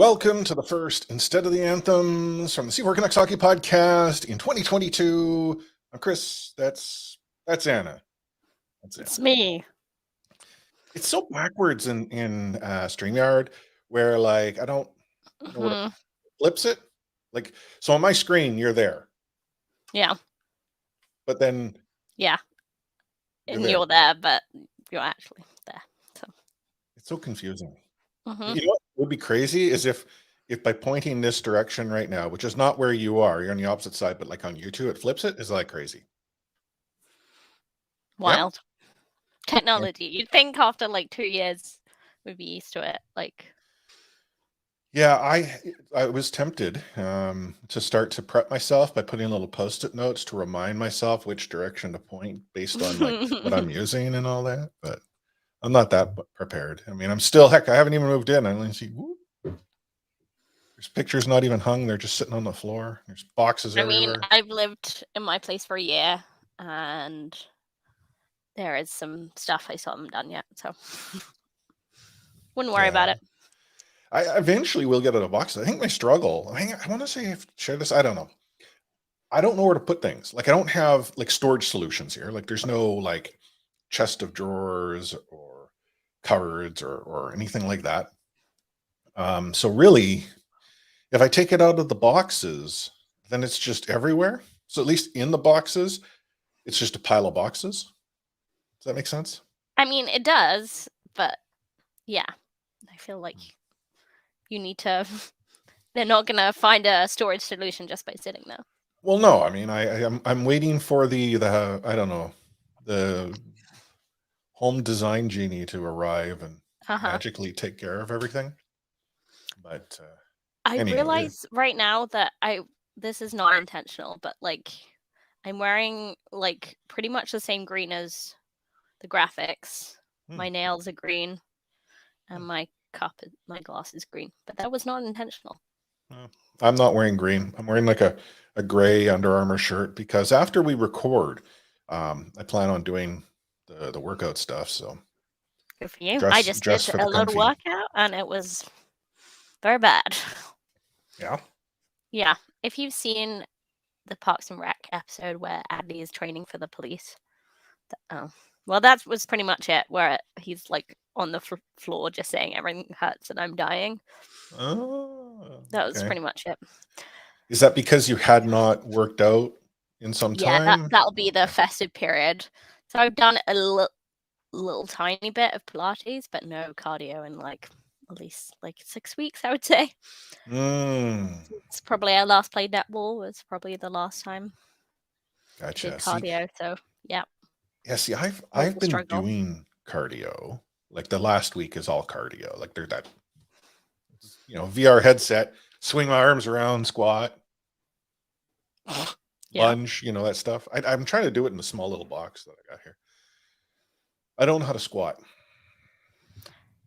Welcome to the first Instead of the Anthems from the Vancouver Canucks Hockey Podcast in 2022. I'm Chris. That's Anna. That's It's Anna. me. It's so backwards in StreamYard where like I don't know what Mhm. it flips it. Like so on my screen you're there, Yeah, but then yeah. you're And there. you're there, but you're actually there. So. It's so confusing. Mhm. You know what would be crazy is if by pointing this direction right now, which is not where you are, you're on the opposite side, but like on YouTube it flips it, is like crazy. Yeah. Wild technology. You'd think after like 2 years we'd be used to it. Like, Yeah, I was tempted to start to prep myself by putting little post-it notes to remind myself which direction to point based on like what I'm using and all that, but I'm not that prepared. I mean, I'm still heck, I haven't even moved in. I only see there's pictures not even hung, they're just sitting on the floor. There's boxes I mean, everywhere. I've lived in my place for a year, and there is some stuff I still haven't done yet. So wouldn't worry about it. I eventually will get out of boxes. I think my struggle, I want to say I've shared this, I don't know. I don't know where to put things. Like I don't have like storage solutions here. Like there's no like chest of drawers or cupboards or anything like that. So really, if I take it out of the boxes, then it's just everywhere. So at least in the boxes, it's just a pile of boxes. Does that make sense? I mean, it does, but yeah, I feel like you need to. They're not gonna find a storage solution just by sitting there. Well, no. I mean, I'm waiting for the I don't know, the home design genie to arrive and magically take care of everything. But I anyway, realize right now that this is not intentional, but like I'm wearing like pretty much the same green as the graphics. My nails are green, and my glass is green. But that was not intentional. I'm not wearing green. I'm wearing like a gray Under Armour shirt because after we record, I plan on doing the workout stuff. So Good for you. I just did for the a little comfy. workout, and it was very bad. Yeah. Yeah. If you've seen the Parks and Rec episode where Adley is training for the police, well, that was pretty much it. Where he's like on the floor, just saying everything hurts and I'm dying. Oh, that was pretty much it. Is that because you had not worked out in some time? Yeah, that'll be the festive period. So I've done a little tiny bit of Pilates, but no cardio in like at least like 6 weeks, I would say. It's probably I last played netball was probably the last time. Gotcha. Did cardio, so yeah. Yeah, see, I've been doing cardio. Like the last week is all cardio. Like there's that, VR headset, swing my arms around, squat, lunge, that stuff. I'm trying to do it in a small little box that I got here. I don't know how to squat.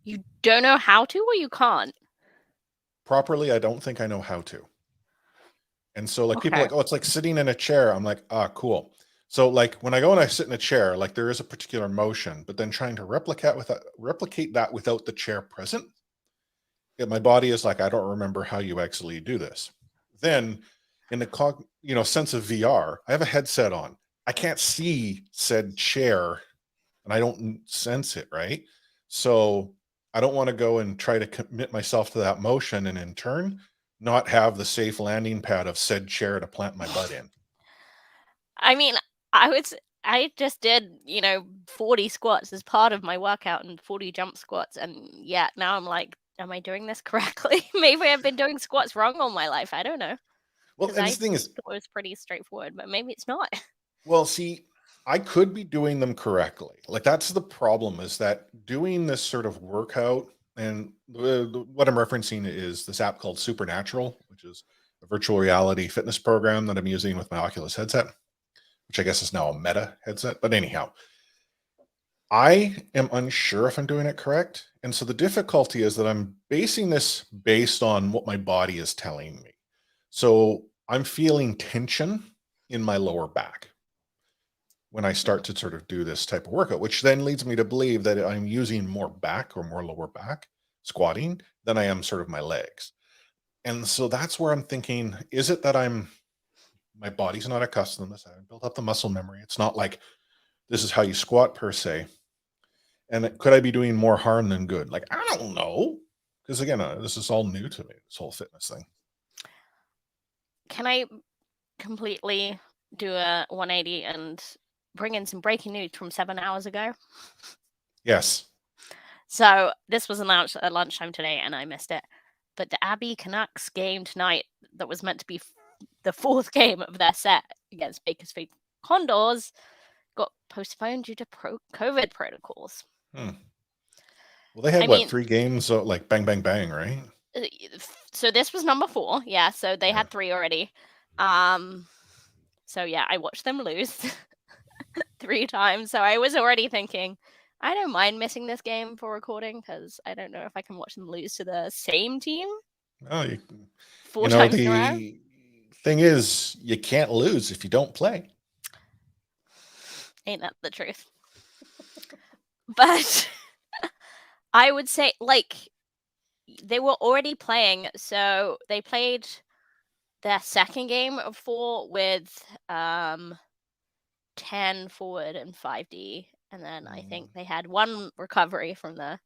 You don't know how to, or you can't? Properly, I don't think I know how to. And so like people are like, oh, it's like sitting in a chair. I'm like, ah, cool. So like when I go and I sit in a chair, like there is a particular motion, but then trying to replicate that without the chair present, my body is like, I don't remember how you actually do this. Then in the sense of VR, I have a headset on. I can't see said chair and I don't sense it, right? So I don't want to go and try to commit myself to that motion and in turn not have the safe landing pad of said chair to plant my butt in. I mean, I just did, 40 squats as part of my workout and 40 jump squats. And yeah, now I'm like, am I doing this correctly? Maybe I've been doing squats wrong all my life. I don't know. Well, and the thing is, it was pretty straightforward, but maybe it's not. Well, see, I could be doing them correctly. Like that's the problem is that doing this sort of workout and what I'm referencing is this app called Supernatural, which is a virtual reality fitness program that I'm using with my Oculus headset, which I guess is now a Meta headset. But anyhow, I am unsure if I'm doing it correct. And so the difficulty is that I'm basing this based on what my body is telling me. So I'm feeling tension in my lower back when I start to sort of do this type of workout, which then leads me to believe that I'm using more back or more lower back squatting than I am sort of my legs. And so that's where I'm thinking, is it that my body's not accustomed to this? I haven't built up the muscle memory. It's not like this is how you squat per se. And could I be doing more harm than good? Like, I don't know. Because again, this is all new to me, this whole fitness thing. Can I completely do a 180 and bring in some breaking news from 7 hours ago? Yes. So this was announced at lunchtime today, and I missed it. But the Abbey Canucks game tonight, that was meant to be the fourth game of their set against Bakersfield Condors, got postponed due to COVID protocols. Well, they had 3 games, like bang, bang, bang, right? So this was number 4. Yeah, so they had 3 already. So yeah, I watched them lose 3 times. So I was already thinking, I don't mind missing this game for recording because I don't know if I can watch them lose to the same team. Oh, 4 times in a row. The thing is, you can't lose if you don't play. Ain't that the truth? But I would say, like, they were already playing. So they played their second game of 4 with 10 forward and 5D. And then I think they had 1 recovery from the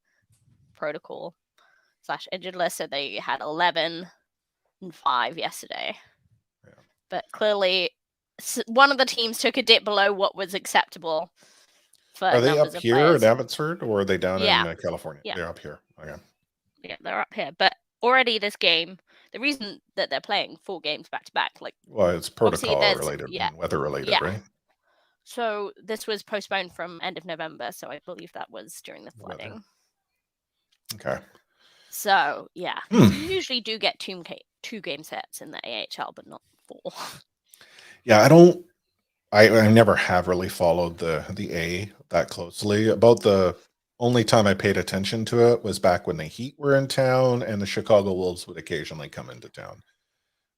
protocol / injured list. So they had 11 and 5 yesterday. Yeah. But clearly, one of the teams took a dip below what was acceptable. Are they up here in Abbotsford, or are they down in California? Yeah. They're up here. Okay. Yeah, they're up here. But already this game, the reason that they're playing 4 games back to back, like, well, it's protocol related and weather related, right? So this was postponed from end of November. So I believe that was during the flooding. Weather. Okay. So yeah, you usually do get 2 game sets in the AHL, but not 4. Yeah, I never have really followed the A that closely. About the only time I paid attention to it was back when the Heat were in town and the Chicago Wolves would occasionally come into town.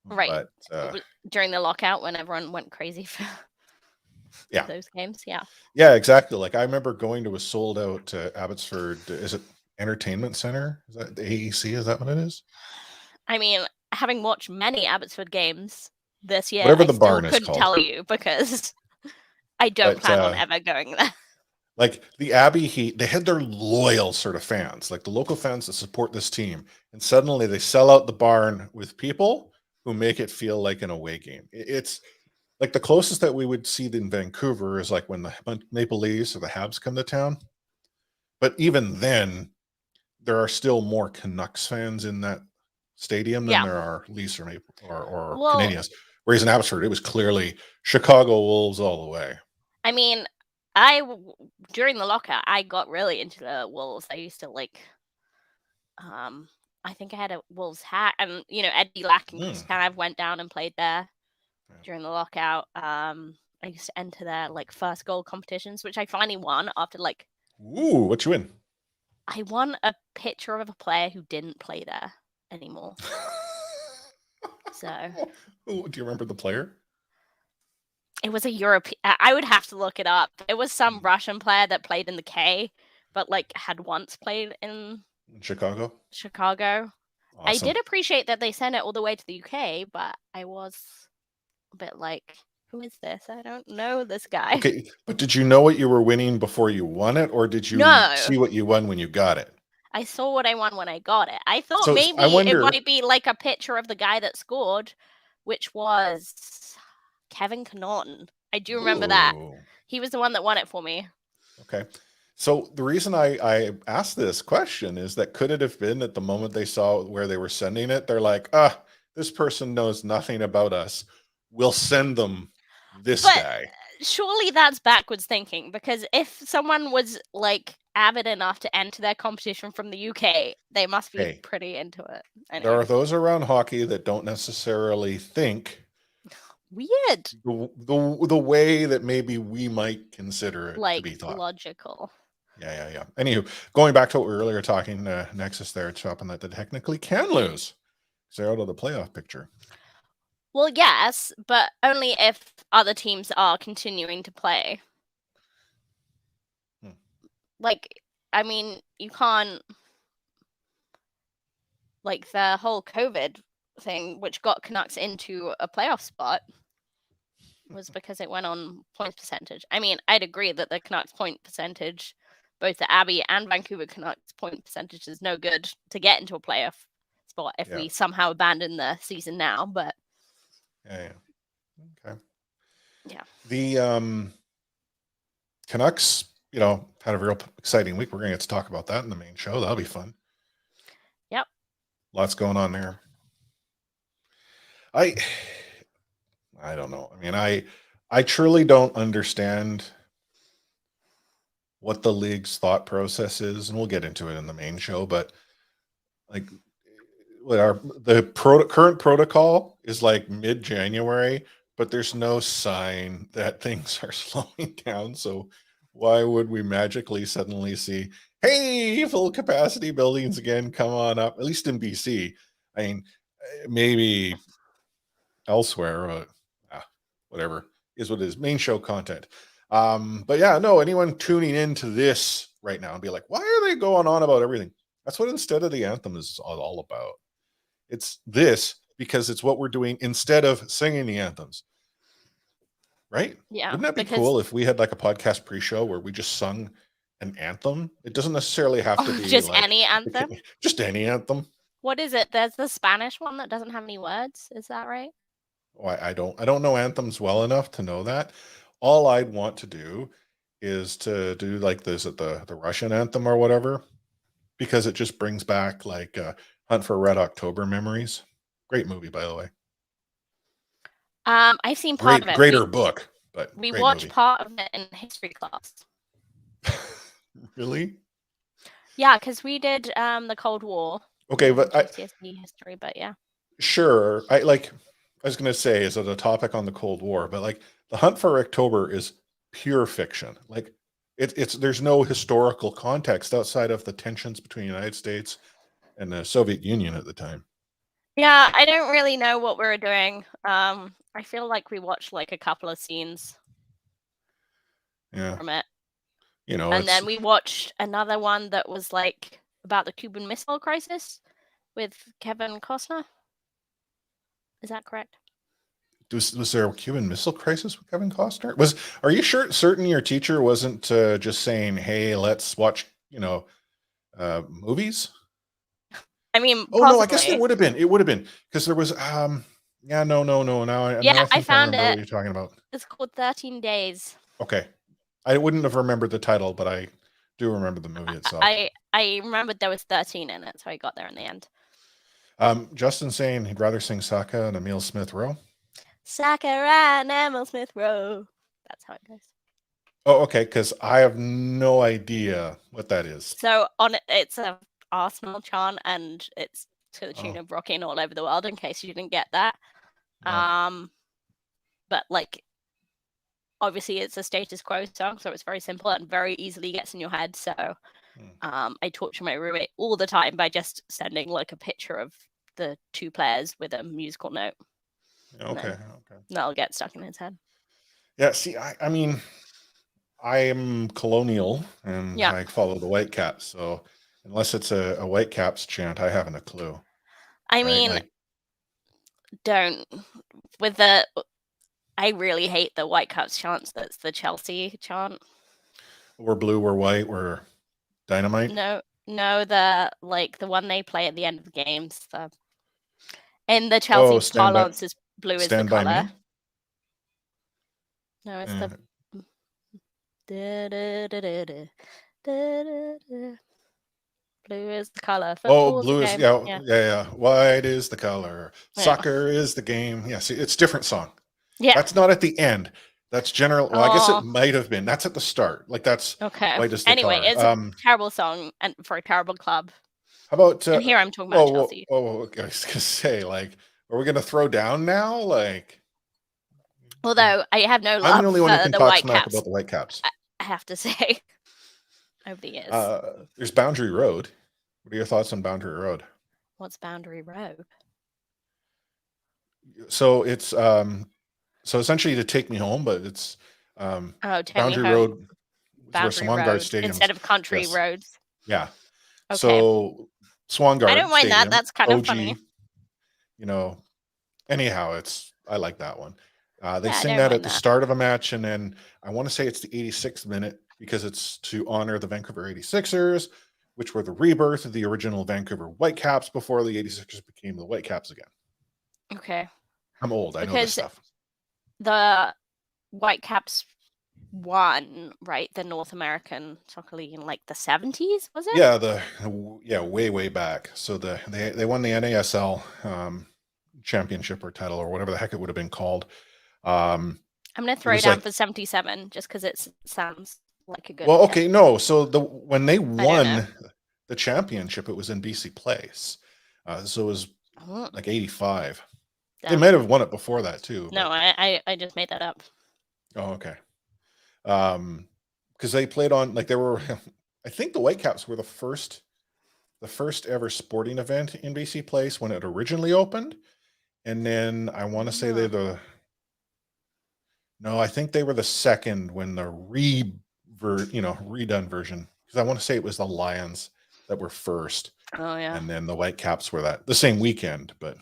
Right. But, during the lockout when everyone went crazy for those games. Yeah. Yeah, exactly. Like I remember going to a sold out Abbotsford. Is it Entertainment Center? Is that the AEC? Is that what it is? I mean, having watched many Abbotsford games this year, whatever the barn is couldn't called, tell you because I don't plan on ever going there. Like the Abbey Heat, they had their loyal sort of fans, like the local fans that support this team, and suddenly they sell out the barn with people who make it feel like an away game. It's like the closest that we would see in Vancouver is like when the Maple Leafs or the Habs come to town. But even then, there are still more Canucks fans in that stadium than there are Leafs or Canadians. Whereas in Abbotsford, it was clearly Chicago Wolves all the way. I mean, during the lockout, I got really into the Wolves. I used to I think I had a Wolves hat, and Eddie Lack and Chris Tanev went down and played there during the lockout. I used to enter their first goal competitions, which I finally won after Ooh, what you win? I won a picture of a player who didn't play there anymore. So, do you remember the player? It was a European. I would have to look it up. It was some Russian player that played in the K, but had once played in Chicago. Awesome. I did appreciate that they sent it all the way to the UK, but I was a bit like, who is this? I don't know this guy. Okay, but did you know what you were winning before you won it, or did you see what you won when you got it? I saw what I won when I got it. I thought maybe it might be like a picture of the guy that scored, which was Kevin Connaughton. I do remember that. He was the one that won it for me. Okay. So the reason I asked this question is that could it have been at the moment they saw where they were sending it, they're like, this person knows nothing about us. We'll send them this guy. Surely that's backwards thinking, because if someone was avid enough to enter their competition from the UK, they must be pretty into it. Anyway. There are those around hockey that don't necessarily think weird the way that maybe we might consider it to be thought logical. Yeah. Anywho, going back to what we were earlier talking, Nexus there, chopping that they technically can lose. They're out of the playoff picture. Well, yes, but only if other teams are continuing to play. I mean, you can't, the whole COVID thing, which got Canucks into a playoff spot, was because it went on points percentage. I mean, I'd agree that the Canucks point percentage, both the Abbey and Vancouver Canucks point percentage, is no good to get into a playoff spot if we somehow abandon the season now. But okay. Yeah. The Canucks, had a real exciting week. We're going to get to talk about that in the main show. That'll be fun. Yep. Lots going on there. I don't know. I mean, I truly don't understand what the league's thought process is, and we'll get into it in the main show, but like the current protocol is like mid-January, but there's no sign that things are slowing down. So why would we magically suddenly see, hey, full capacity buildings again, come on up, at least in BC. I mean, maybe elsewhere, whatever is what it is, main show content. But yeah, no, anyone tuning into this right now and be like, why are they going on about everything? That's what Instead of the Anthem is all about. It's this because it's what we're doing instead of singing the anthems. Right? Yeah. Wouldn't that be cool if we had like a podcast pre-show where we just sung an anthem? It doesn't necessarily have to be just like any anthem. Just any anthem. What is it? There's the Spanish one that doesn't have any words. Is that right? Oh, I don't know anthems well enough to know that. All I'd want to do is to do like this at the Russian anthem or whatever, because it just brings back like Hunt for Red October memories. Great movie, by the way. I've seen part of it. Greater book, but we watched part of it in history class. Really? Yeah, because we did the Cold War. Okay, but GCSE history, but yeah. Sure. I was going to say, is it a topic on the Cold War? But like the Hunt for October is pure fiction. Like there's no historical context outside of the tensions between the United States and the Soviet Union at the time. Yeah, I don't really know what we were doing. I feel like we watched like a couple of scenes from it. And then we watched another one that was like about the Cuban Missile Crisis with Kevin Costner. Is that correct? Was there a Cuban Missile Crisis with Kevin Costner? Are you certain your teacher wasn't just saying, "Hey, let's watch," movies? I mean, oh no, I guess it would have been. It would have been because there was. No. Now I found it. What you're talking about? It's called 13 Days. Okay, I wouldn't have remembered the title, but I do remember the movie itself. I remembered there was 13 in it, so I got there in the end. Justin saying he'd rather sing Saka and Emil Smith Rowe. Saka and Emil Smith Rowe. That's how it goes. Oh, okay, because I have no idea what that is. So it's a Arsenal chant, and it's to the tune of "Rocking All Over the World," in case you didn't get that. No. But like, obviously it's a status quo song, so it's very simple and very easily gets in your head. So I torture my roommate all the time by just sending like a picture of the two players with a musical note. Okay. That'll get stuck in his head. Yeah, see, I mean, I am colonial and I follow the Whitecaps, so unless it's a Whitecaps chant, I haven't a clue. I mean, I really hate the Whitecaps chants. That's the Chelsea chant. We're blue, we're white, we're dynamite. No, the one they play at the end of the games. In the Chelsea parlance is blue is the color. No, it's the blue is the color. Blue is yeah. White is the color. Soccer is the game. Yeah, see, it's a different song. Yeah, that's not at the end. That's general. Well, I guess it might have been. That's at the start. Like that's okay. White is the anyway, color. It's a terrible song and for a terrible club. How about? And here I'm talking about Chelsea. I was gonna say, like, are we gonna throw down now? Like, although I have no love I'm the only one who can the talk Whitecaps. smack about the Whitecaps. I have to say, over the years. There's Boundary Road. What are your thoughts on Boundary Road? What's Boundary Road? So it's so essentially to take me home, but it's Boundary Road, where Swangard Stadium instead of country roads. Yeah. Okay. So Swangard. I don't mind Stadium, that. That's kind of funny. anyhow, I like that one. They Yeah, I sing don't that at mind the that. start of a match, and then I want to say it's the 86th minute because it's to honor the Vancouver 86ers, which were the rebirth of the original Vancouver Whitecaps before the 86ers became the Whitecaps again. Okay. I'm old. I know this Because stuff. the Whitecaps won, right, the North American Soccer League in like the 70s, was it? Yeah, way back. So they won the NASL championship or title or whatever the heck it would have been called. I'm gonna It throw was down like, for 77 just because it sounds like a good well, guess. okay, no. So when they I don't know. won the championship, it was in BC Place. So it was Oh, like 85. They damn. might have won it before that too. No, But I just made that up. oh, okay. Because they played on like they were. I think the Whitecaps were the first ever sporting event in BC Place when it originally opened, and then I want to say Oh. I think they were the second when the redone version, because I want to say it was the Lions that were first, Oh yeah. and then the Whitecaps were the same weekend. But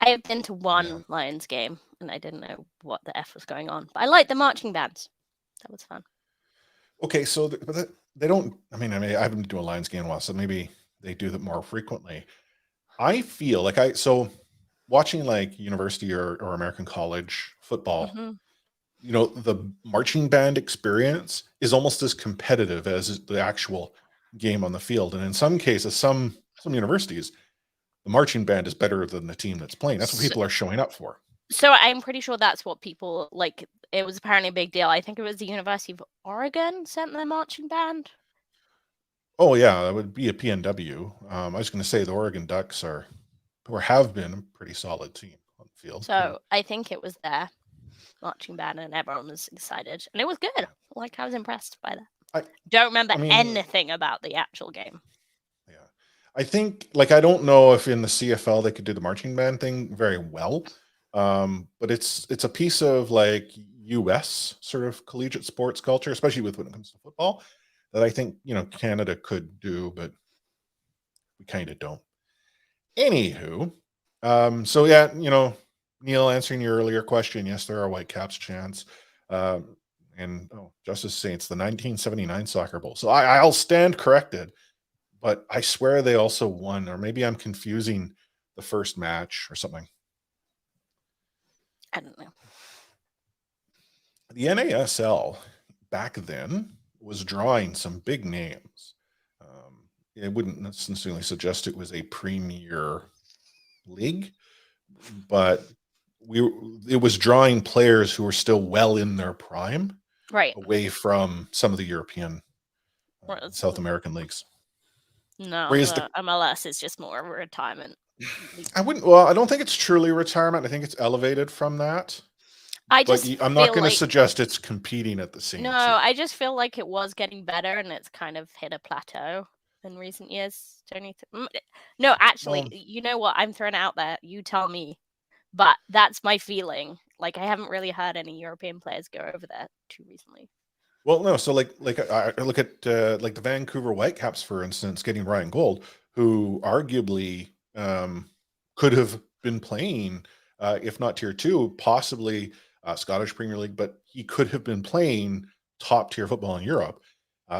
I have been to one yeah, Lions game and I didn't know what the F was going on. But I like the marching bands. That was fun. okay, so they don't. I mean, I haven't been to a Lions game in a while, so maybe they do that more frequently. I feel like watching like university or American college football. Mm-hmm. The marching band experience is almost as competitive as the actual game on the field, and in some cases, some universities, the marching band is better than the team that's playing. That's what So, people are showing up for. so I'm pretty sure that's what people like. It was apparently a big deal. I think it was the University of Oregon sent their marching band. Oh yeah, that would be a PNW. I was going to say the Oregon Ducks are or have been a pretty solid team on the field. So I think it was their marching band, and everyone was excited, and it was good. Like I was impressed by that. I Don't remember I mean, anything about the actual game. yeah, I think like I don't know if in the CFL they could do the marching band thing very well, but it's a piece of like U.S. sort of collegiate sports culture, especially when it comes to football, that I think Canada could do, but we kind of don't. Anywho, so yeah, Neil, answering your earlier question, yes, there are Whitecaps chants. And Justice Saints, the 1979 Soccer Bowl. So I'll stand corrected, but I swear they also won, or maybe I'm confusing the first match or something. I don't know. The NASL back then was drawing some big names. It wouldn't necessarily suggest it was a premier league, but it was drawing players who were still well in their prime, Right. away from some of the European, South American leagues. No, Whereas the MLS is just more of a retirement. I don't think it's truly retirement. I think it's elevated from that. But I'm not going to suggest it's competing at the same. No, I just feel like it was getting better, and it's kind of hit a plateau in recent years. Don't you think? No, actually, you know what? I'm throwing out there. You tell me. But that's my feeling. Like I haven't really heard any European players go over there too recently. Well, no. So like I look at like the Vancouver Whitecaps, for instance, getting Ryan Gold, who arguably could have been playing, if not tier 2, possibly Scottish Premier League, but he could have been playing top tier football in Europe.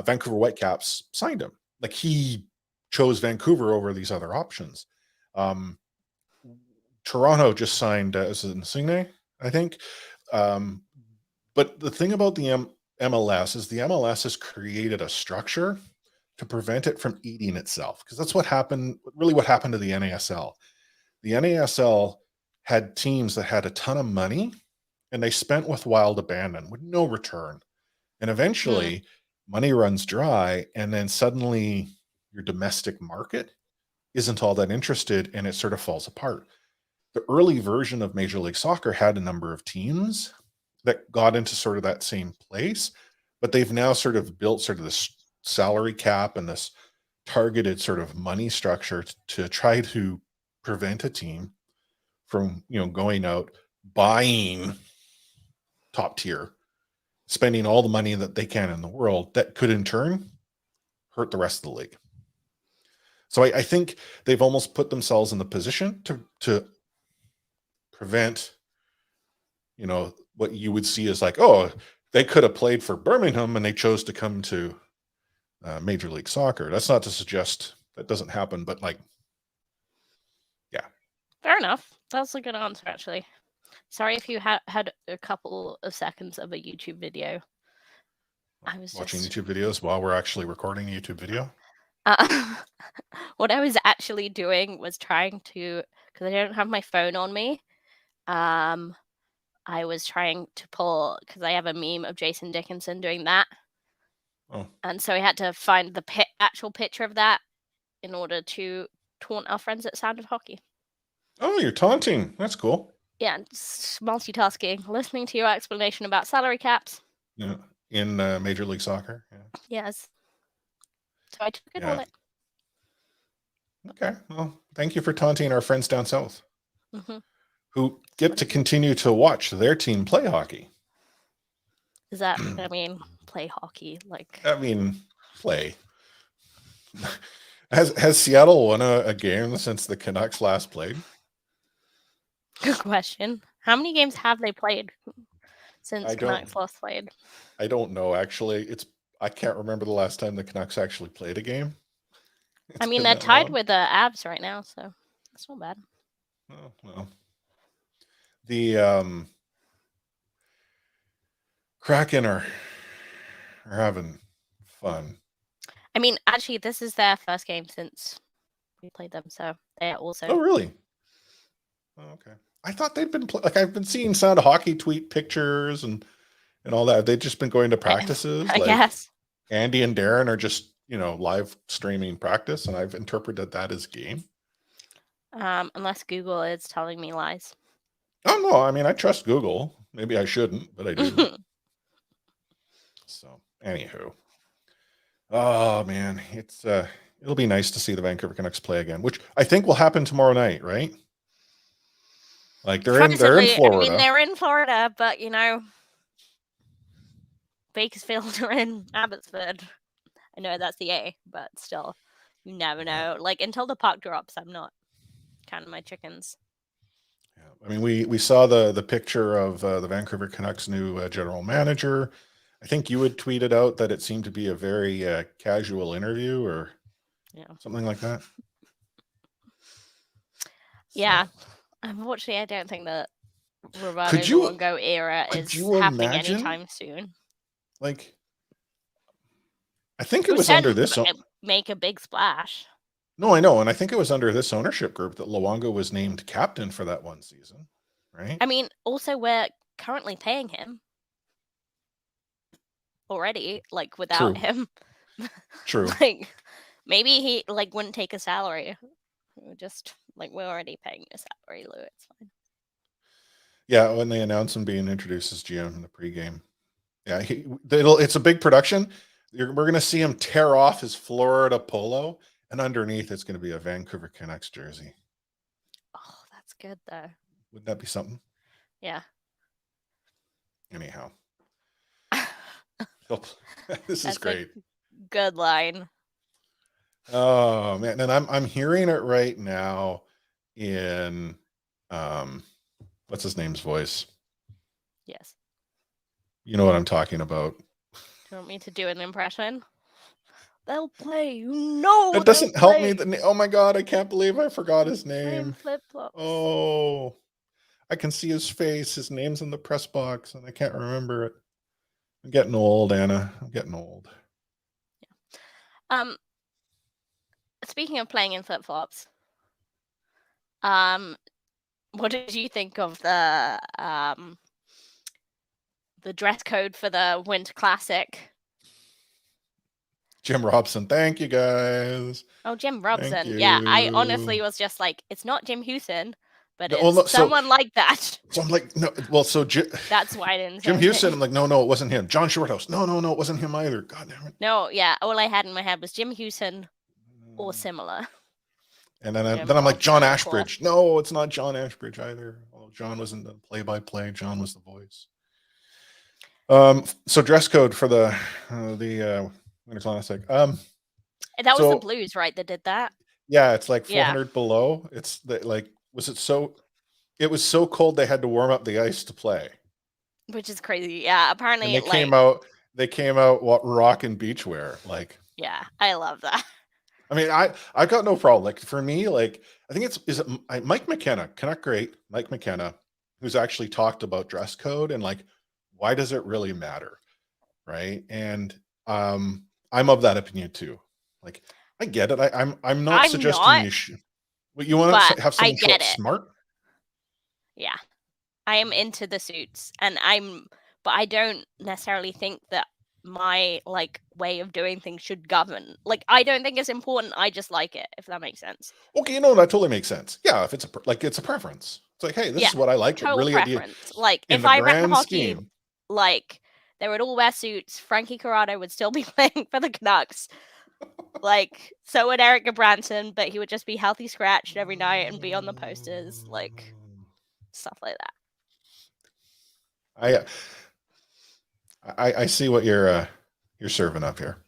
Vancouver Whitecaps signed him. Like he chose Vancouver over these other options. Toronto just signed as an Insigne, I think. But the thing about the MLS is the MLS has created a structure to prevent it from eating itself, because that's what happened to the NASL. The NASL had teams that had a ton of money and they spent with wild abandon with no return. And eventually money runs dry, and then suddenly your domestic market isn't all that interested and it sort of falls apart. The early version of Major League Soccer had a number of teams that got into sort of that same place, but they've now sort of built sort of this salary cap and this targeted sort of money structure to try to prevent a team from going out buying top tier, spending all the money that they can in the world that could in turn hurt the rest of the league. So I think they've almost put themselves in the position to prevent, what you would see as like, oh, they could have played for Birmingham and they chose to come to Major League Soccer. That's not to suggest that doesn't happen, but like, yeah. Fair enough. That's a good answer, actually. Sorry if you had a couple of seconds of a YouTube video. I was watching just YouTube videos while we're actually recording a YouTube video. What I was actually doing was trying to, because I don't have my phone on me. I was trying to pull, because I have a meme of Jason Dickinson doing that. Oh. And so I had to find the actual picture of that in order to taunt our friends at Sound of Hockey. Oh, you're taunting. That's cool. Yeah, multitasking, listening to your explanation about salary caps. Yeah, in Major League Soccer. Yeah. Yes. So I took it all in. Okay. Well, thank you for taunting our friends down south, who get to continue to watch their team play hockey. Is that, I mean, play hockey? Like, I mean, play. Has Seattle won a game since the Canucks last played? Good question. How many games have they played since Canucks last played? I don't know, actually. I can't remember the last time the Canucks actually played a game. I mean, they're tied with the Avs right now, so that's not bad. Oh, well. The Kraken are having fun. I mean, actually, this is their first game since we played them, so they're also. Oh, really? Oh, okay. I thought they'd been like I've been seeing Sound of Hockey tweet pictures and all that. They've just been going to practices. I guess Andy and Darren are just live streaming practice, and I've interpreted that as game. Unless Google is telling me lies. Oh no, I mean I trust Google. Maybe I shouldn't, but I do. So, anywho. Oh man, it'll be nice to see the Vancouver Canucks play again, which I think will happen tomorrow night, right? Like they're in Florida. I mean, they're in Florida, but Bakersfield are in Abbotsford. I know that's the A, but still, you never know. Like until the puck drops, I'm not counting my chickens. Yeah, I mean, we saw the picture of the Vancouver Canucks' new general manager. I think you had tweeted out that it seemed to be a very casual interview or something like that. Yeah. So. Unfortunately, I don't think that Roberto Luongo era is happening anytime soon. Like, I think it was under this. Make a big splash. No, I know. And I think it was under this ownership group that Luongo was named captain for that one season, right? I mean, also, we're currently paying him already, like, without him. True. Like, maybe he, wouldn't take a salary. We're already paying a salary, Lou. It's fine. Yeah, when they announce him being introduced as GM in the pregame. Yeah, it's a big production. We're going to see him tear off his Florida polo, and underneath it's going to be a Vancouver Canucks jersey. Oh, that's good, though. Wouldn't that be something? Yeah. Anyhow. This is great. Good line. Oh man, and I'm hearing it right now in what's his name's voice? Yes. You know what I'm talking about. Do you want me to do an impression? They'll play. It doesn't help me. Oh my god, I can't believe I forgot his name. Flip-flops. Oh, I can see his face. His name's in the press box, and I can't remember it. I'm getting old, Anna. I'm getting old. Yeah. Speaking of playing in flip-flops, what did you think of the dress code for the Winter Classic? Jim Robson, thank you guys. Oh, Jim Robson. Yeah, I honestly was just like, it's not Jim Houston, but someone like that. So I'm like, no, well, so that's why I didn't say Jim Houston, I'm like, no, it wasn't him. John Shorthouse. No, it wasn't him either. God damn it. No, yeah, all I had in my head was Jim Houston or similar. And then I'm like, John Ashbridge. No, it's not John Ashbridge either. Oh, John wasn't the play-by-play. John was the voice. So dress code for the Winter Classic. That was the Blues, right? That did that. Yeah, it's like 400 below. It's was it so? It was so cold they had to warm up the ice to play. Which is crazy. Yeah, apparently And they came out what rock and beachwear. Like, yeah, I love that. I mean, I've got no problem. Like for me, like I think Mike McKenna, Canuck great, Mike McKenna, who's actually talked about dress code and like why does it really matter, right? And I'm of that opinion too. Like I get it. I'm not I'm suggesting not, you should. But you want but to have I someone show get up it. smart? Yeah. I am into the suits, and but I don't necessarily think that my like way of doing things should govern. Like, I don't think it's important. I just like it, if that makes sense. Okay, no, that totally makes sense. Yeah, if it's it's a preference. It's like, hey, this Yeah, is what I like, but total really preference. Like, in if the I ran grand hockey, scheme, like they would all wear suits. Frankie Corrado would still be playing for the Canucks. Like, so would Eric Branson, but he would just be healthy scratched every night and be on the posters, like stuff like that. I see what you're serving up here.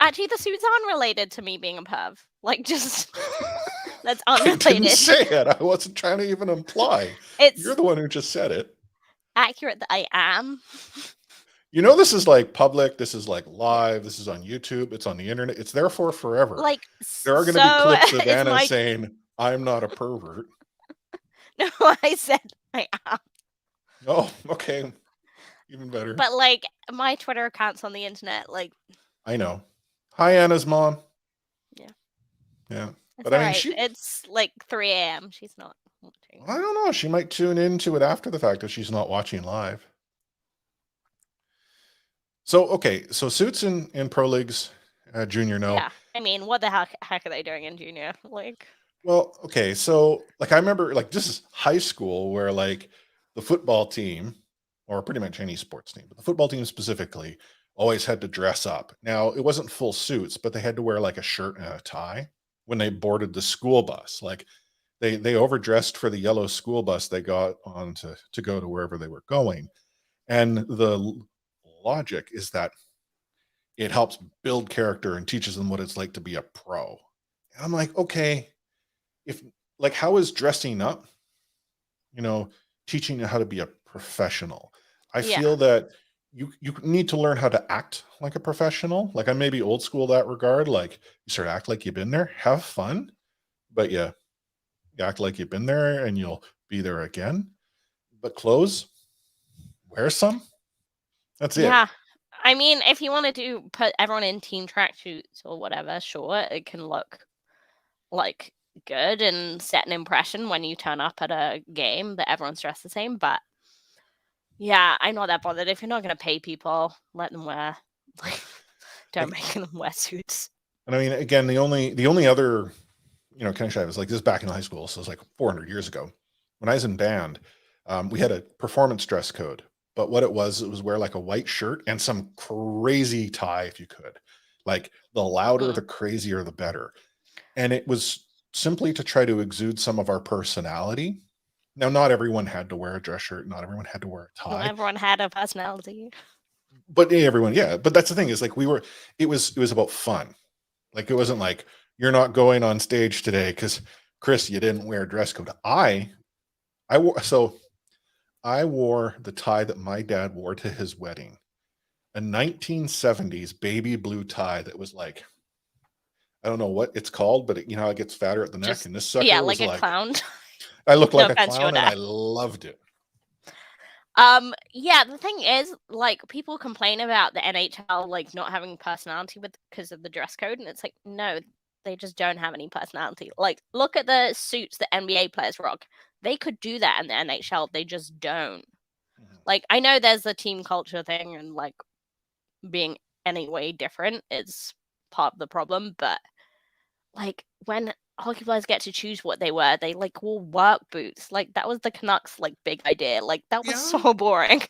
Actually, the suits aren't related to me being a perv. Like, just that's I unrelated. didn't say it. I wasn't trying to even imply. You're the one who just said it. Accurate that I am. You know, this is like public. This is like live. This is on YouTube. It's on the internet. It's there for forever. Like, there are going to be clips of Anna saying, "I'm not a pervert." No, I said I am. Oh, okay. Even better. But like, my Twitter account's on the internet. Like, I know. Hi, Anna's mom. Yeah. Yeah. It's but I mean, it's like 3 a.m. She's not watching. I don't know. She might tune into it after the fact if she's not watching live. So, okay. So suits in pro leagues, junior, no. Yeah. I mean, what the heck are they doing in junior? Like, well, okay. So like, I remember like this is high school where like the football team or pretty much any sports team, but the football team specifically always had to dress up. Now it wasn't full suits, but they had to wear like a shirt and a tie when they boarded the school bus. Like they overdressed for the yellow school bus they got on to go to wherever they were going. And the logic is that it helps build character and teaches them what it's like to be a pro. And I'm like, okay, if like how is dressing up, teaching you how to be a professional? I feel that you need to learn how to act like a professional. Like I may be old school that regard. Like you sort of act like you've been there, have fun, but you act like you've been there and you'll be there again. But clothes, wear some. That's it. Yeah. I mean, if you wanted to put everyone in team tracksuits or whatever, sure, it can look like good and set an impression when you turn up at a game that everyone's dressed the same. But yeah, I'm not that bothered. If you're not going to pay people, let them wear. Don't make them wear suits. And I mean, again, the only other kind of shy was like this back in high school, so it was like 400 years ago. When I was in band, we had a performance dress code. But what it was wear like a white shirt and some crazy tie if you could. Like the louder, the crazier, the better. And it was simply to try to exude some of our personality. Now, not everyone had to wear a dress shirt. Not everyone had to wear a tie. Not everyone had a personality. But everyone, yeah. But that's the thing is like it was about fun. Like it wasn't like you're not going on stage today because Chris, you didn't wear a dress code. I wore the tie that my dad wore to his wedding, a 1970s baby blue tie that was like, I don't know what it's called, but it gets fatter at the neck. And this sucker was like a clown. I looked like a clown and I loved it. Yeah, the thing is, like, people complain about the NHL like not having personality because of the dress code, and it's like, no, they just don't have any personality. Like, look at the suits that NBA players rock. They could do that in the NHL. They just don't. Mm-hmm. Like, I know there's the team culture thing and like being any way different is part of the problem, but like when hockey players get to choose what they wear, they like wore work boots. Like that was the Canucks like big idea. Like that was so boring.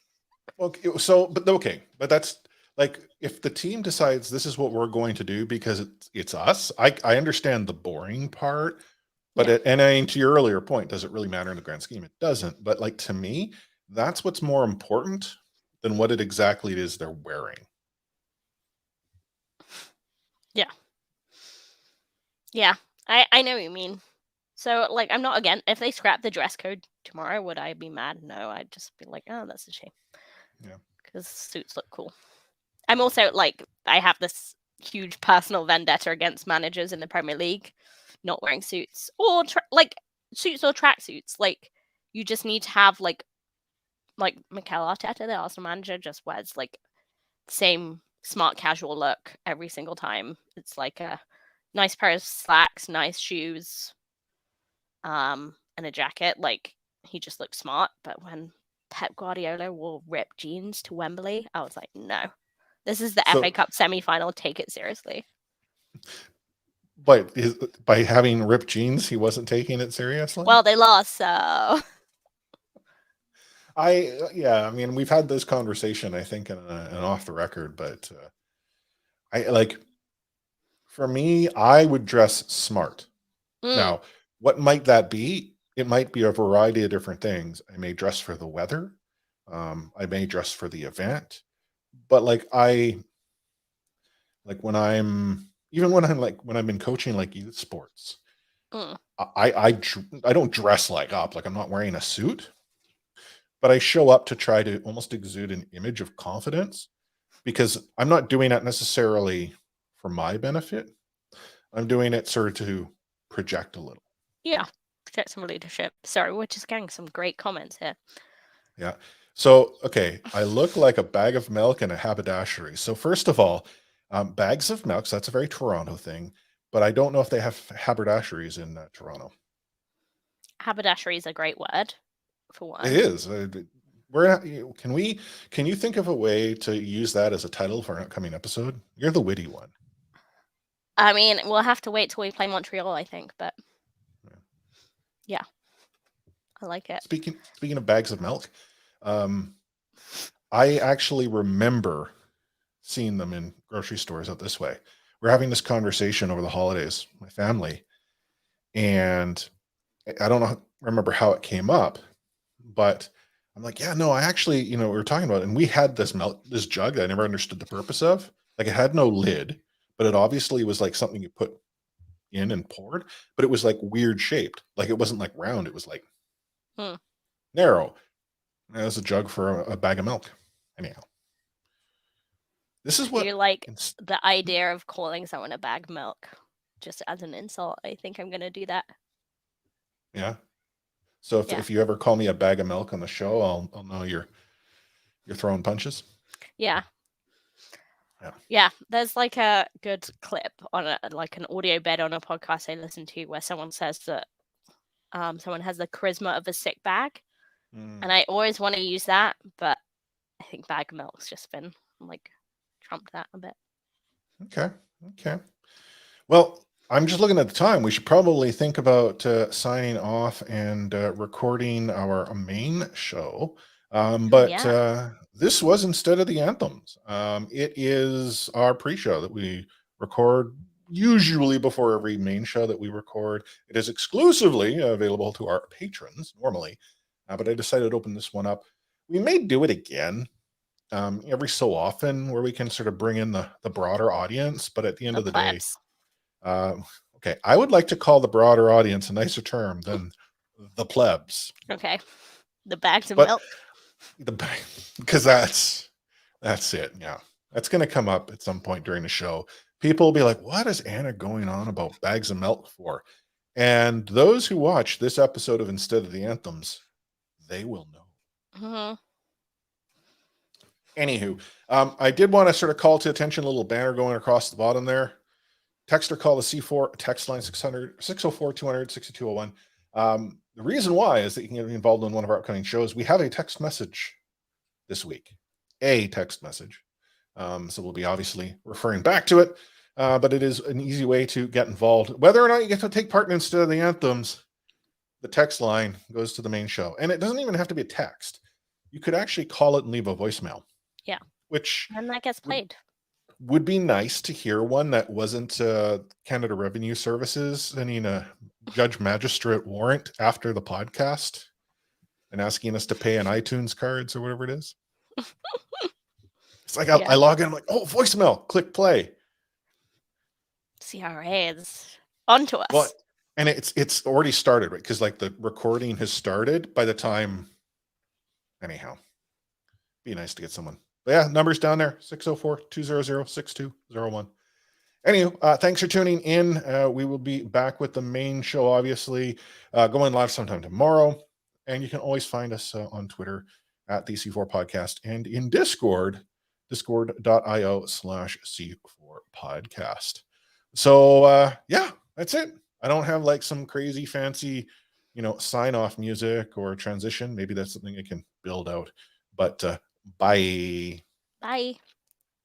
Okay, but that's like if the team decides this is what we're going to do because it's us. I understand the boring part. But to your earlier point, does it really matter in the grand scheme? It doesn't. But like to me, that's what's more important than what it exactly is they're wearing. Yeah. Yeah, I know what you mean. So, like, I'm not again. If they scrap the dress code tomorrow, would I be mad? No, I'd just be like, oh, that's a shame. Yeah. Because suits look cool. I'm also like, I have this huge personal vendetta against managers in the Premier League not wearing suits or like suits or tracksuits. Like, you just need to have like Mikel Arteta, the Arsenal manager, just wears like the same smart casual look every single time. It's like a nice pair of slacks, nice shoes, and a jacket. Like, he just looks smart. But when Pep Guardiola wore ripped jeans to Wembley, I was like, no. This is the FA Cup semi-final. Take it seriously. But by having ripped jeans, he wasn't taking it seriously? Well, they lost, so... I mean, we've had this conversation, I think, in an off the record, but for me, I would dress smart. Now, what might that be? It might be a variety of different things. I may dress for the weather. I may dress for the event. But when I've been coaching like youth sports, I don't dress up. Like, I'm not wearing a suit, but I show up to try to almost exude an image of confidence, because I'm not doing that necessarily for my benefit. I'm doing it sort of to project a little. Yeah, project some leadership. Sorry, we're just getting some great comments here. Yeah. So, okay, I look like a bag of milk and a haberdashery. So first of all, bags of milk, so that's a very Toronto thing, but I don't know if they have haberdasheries in Toronto. Haberdashery is a great word, for one. It is. Can you think of a way to use that as a title for an upcoming episode? You're the witty one. I mean, we'll have to wait till we play Montreal, I think, but yeah. I like it. Speaking of bags of milk, I actually remember seeing them in grocery stores out this way. We're having this conversation over the holidays, my family, and I don't remember how it came up, but I'm like, yeah, no, I actually, we were talking about it, and we had this jug that I never understood the purpose of. Like, it had no lid, but it obviously was like something you put in and poured, but it was like weird shaped. Like, it wasn't like round. It was like narrow. It was a jug for a bag of milk. Anyhow, this is what you like the idea of calling someone a bag of milk just as an insult. I think I'm gonna do that. Yeah. So if you ever call me a bag of milk on the show, I'll know you're throwing punches. Yeah. Yeah. There's like a good clip on an audio bed on a podcast I listen to where someone says that someone has the charisma of a sick bag. And I always want to use that, but I think bag of milk's just been like trumped that a bit. Okay. Well, I'm just looking at the time. We should probably think about signing off and recording our main show. This was instead of the Anthems. It is our pre-show that we record usually before every main show that we record. It is exclusively available to our patrons normally, but I decided to open this one up. We may do it again every so often, where we can sort of bring in the broader audience, but at the end of the day, okay, I would like to call the broader audience a nicer term than the plebs. Okay, the bags of milk. Because that's it. Yeah, that's going to come up at some point during the show. People will be like, "What is Anna going on about bags of milk for?" And those who watch this episode of Instead of the Anthems, they will know. Anywho, I did want to sort of call to attention a little banner going across the bottom there. Text or call the C4 text line 604-200-6201. The reason why is that you can get involved in one of our upcoming shows. We have a text message this week, a text message. So we'll be obviously referring back to it, but it is an easy way to get involved. Whether or not you get to take part in Instead of the Anthems, the text line goes to the main show. And it doesn't even have to be a text. You could actually call it and leave a voicemail. Yeah. And that gets played. Would be nice to hear one that wasn't Canada Revenue Services sending a judge magistrate warrant after the podcast and asking us to pay on iTunes cards or whatever it is. It's like I log in, I'm like, oh, voicemail, click play. CRA is on to us. Well, And it's already started, right? Because like the recording has started by the time. Anyhow, be nice to get someone. But yeah, numbers down there: 604-200-6201. Anywho, thanks for tuning in. We will be back with the main show, obviously, going live sometime tomorrow. And you can always find us on Twitter at the C4 Podcast and in Discord, discord.io/C4 Podcast. So yeah, that's it. I don't have like some crazy fancy, sign off music or transition. Maybe that's something I can build out. But bye. Bye.